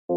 Hey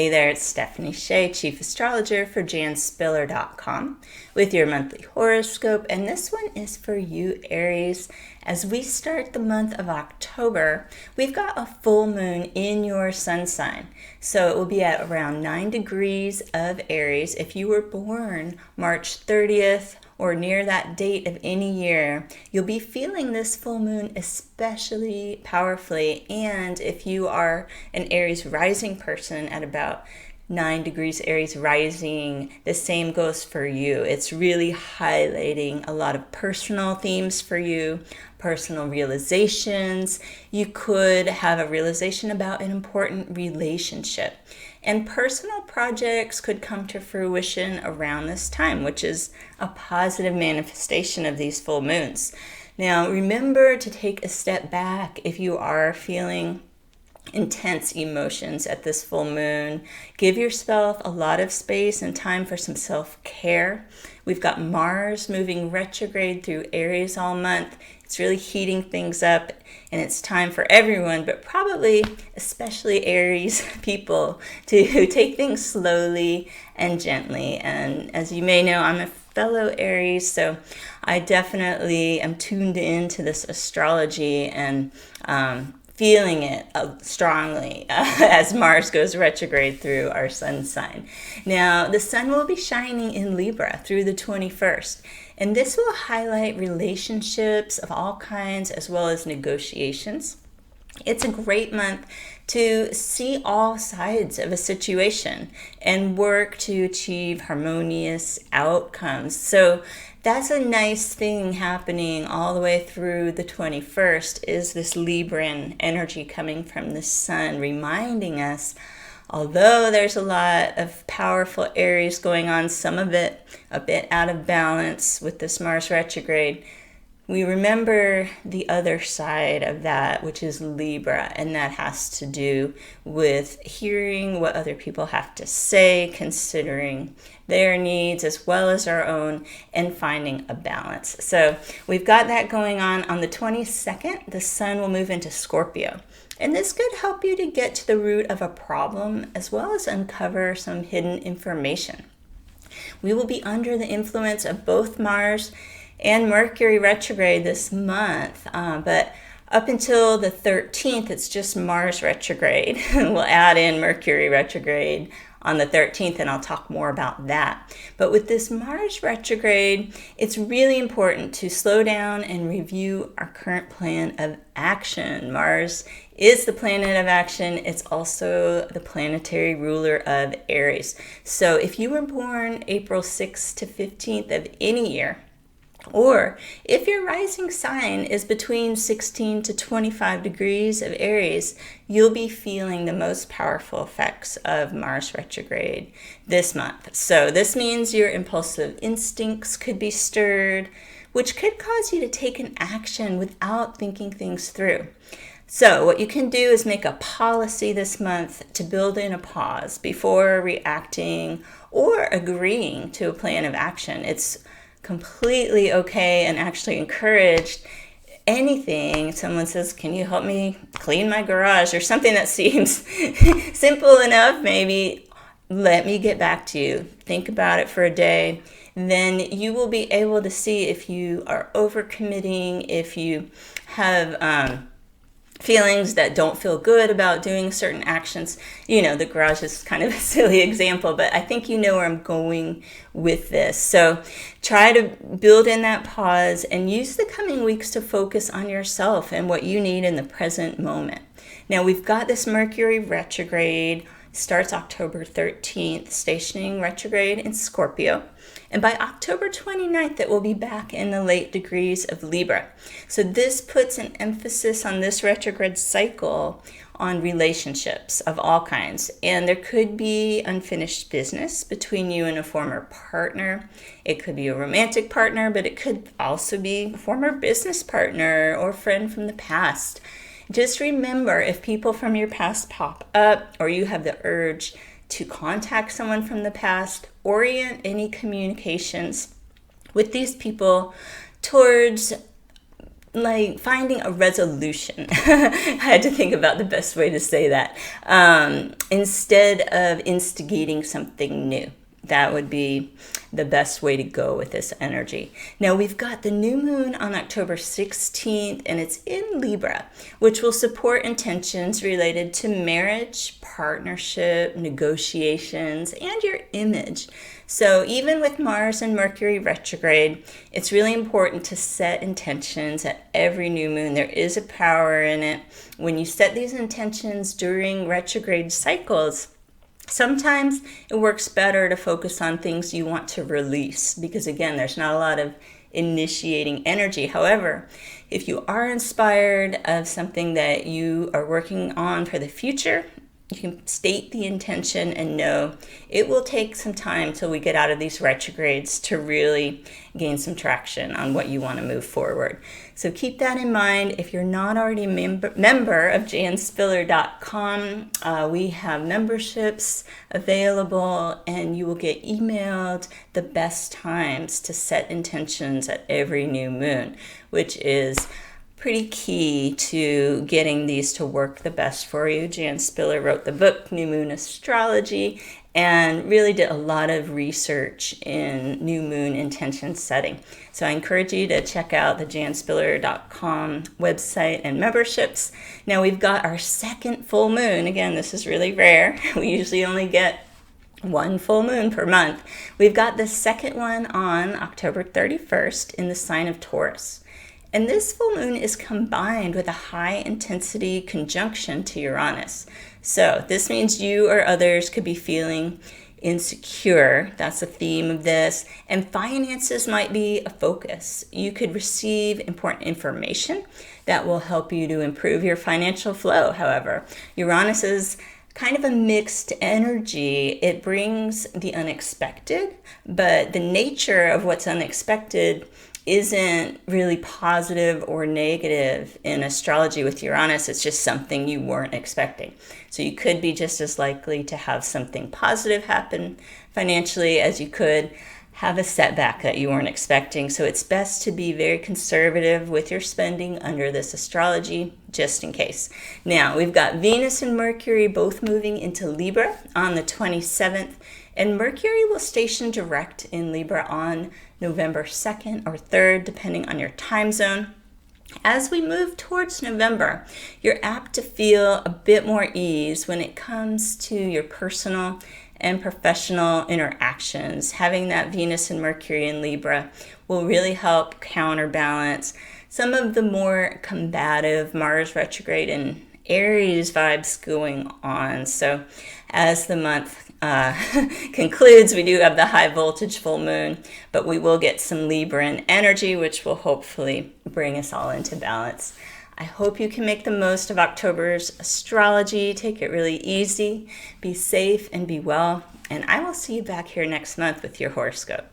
there, it's Stephanie Shea, Chief Astrologer for janspiller.com with your monthly horoscope, and this one is for you, Aries. As we start the month of October, we've got a full moon in your sun sign, so it will be at around 9 degrees of Aries. If you were born March 30th or near that date of any year, you'll be feeling this full moon especially powerfully. And if you are an Aries rising person at about 9 degrees Aries rising, the same goes for you. It's really highlighting a lot of personal themes for you, personal realizations. You could have a realization about an important relationship. And personal projects could come to fruition around this time, which is a positive manifestation of these full moons. Now, remember to take a step back if you are feeling intense emotions at this full moon. Give yourself a lot of space and time for some self-care. We've got Mars moving retrograde through Aries all month. It's really heating things up, and it's time for everyone, but probably especially Aries people, to take things slowly and gently. And as you may know, I'm a fellow Aries, so I definitely am tuned into this astrology and feeling it strongly as Mars goes retrograde through our sun sign. Now, the sun will be shining in Libra through the 21st, and this will highlight relationships of all kinds as well as negotiations. It's a great month to see all sides of a situation and work to achieve harmonious outcomes. So that's a nice thing happening all the way through the 21st, is this Libran energy coming from the sun, reminding us, although there's a lot of powerful Aries going on, some of it a bit out of balance with this Mars retrograde, we remember the other side of that, which is Libra, and that has to do with hearing what other people have to say, considering their needs as well as our own, and finding a balance. So we've got that going on. On the 22nd, the sun will move into Scorpio. And this could help you to get to the root of a problem as well as uncover some hidden information. We will be under the influence of both Mars and Mercury retrograde this month, but up until the 13th, it's just Mars retrograde. We'll add in Mercury retrograde on the 13th, and I'll talk more about that. But with this Mars retrograde, it's really important to slow down and review our current plan of action. Mars is the planet of action. It's also the planetary ruler of Aries. So if you were born April 6th to 15th of any year, or if your rising sign is between 16 to 25 degrees of Aries, you'll be feeling the most powerful effects of Mars retrograde this month. So this means your impulsive instincts could be stirred, which could cause you to take an action without thinking things through. So what you can do is make a policy this month to build in a pause before reacting or agreeing to a plan of action. It's completely okay and actually encouraged. Anything someone says, can you help me clean my garage, or something that seems simple enough, maybe let me get back to you. Think about it for a day. Then you will be able to see if you are overcommitting, if you have feelings that don't feel good about doing certain actions. You know, the garage is kind of a silly example, but I think you know where I'm going with this. So try to build in that pause and use the coming weeks to focus on yourself and what you need in the present moment. Now, we've got this Mercury retrograde, starts October 13th, stationing retrograde in Scorpio. And by October 29th, it will be back in the late degrees of Libra. So this puts an emphasis on this retrograde cycle on relationships of all kinds. And there could be unfinished business between you and a former partner. It could be a romantic partner, but it could also be a former business partner or friend from the past. Just remember, if people from your past pop up or you have the urge to contact someone from the past, orient any communications with these people towards like finding a resolution. I had to think about the best way to say that. Instead of instigating something new. That would be the best way to go with this energy. Now we've got the new moon on October 16th, and it's in Libra, which will support intentions related to marriage, partnership, negotiations, and your image. So even with Mars and Mercury retrograde, it's really important to set intentions at every new moon. There is a power in it. When you set these intentions during retrograde cycles, sometimes it works better to focus on things you want to release because, again, there's not a lot of initiating energy. However, if you are inspired of something that you are working on for the future, you can state the intention and know it will take some time till we get out of these retrogrades to really gain some traction on what you want to move forward. So keep that in mind. If you're not already a member of janspiller.com, we have memberships available, and you will get emailed the best times to set intentions at every new moon, which is pretty key to getting these to work the best for you. Jan Spiller wrote the book New Moon Astrology and really did a lot of research in new moon intention setting. So I encourage you to check out the janspiller.com website and memberships. Now we've got our second full moon. Again, this is really rare. We usually only get one full moon per month. We've got the second one on October 31st in the sign of Taurus. And this full moon is combined with a high intensity conjunction to Uranus. So this means you or others could be feeling insecure. That's the theme of this. And finances might be a focus. You could receive important information that will help you to improve your financial flow. However, Uranus is kind of a mixed energy. It brings the unexpected, but the nature of what's unexpected isn't really positive or negative in astrology with Uranus. It's just something you weren't expecting. So you could be just as likely to have something positive happen financially as you could have a setback that you weren't expecting. So it's best to be very conservative with your spending under this astrology, just in case. Now, we've got Venus and Mercury both moving into Libra on the 27th, and Mercury will station direct in Libra on November 2nd or 3rd, depending on your time zone. As we move towards November, you're apt to feel a bit more ease when it comes to your personal and professional interactions. Having that Venus and Mercury in Libra will really help counterbalance some of the more combative Mars retrograde and Aries vibes going on. So as the month concludes, we do have the high voltage full moon, but we will get some Libran energy, which will hopefully bring us all into balance. I hope you can make the most of October's astrology. Take it really easy, be safe, and be well. And I will see you back here next month with your horoscope.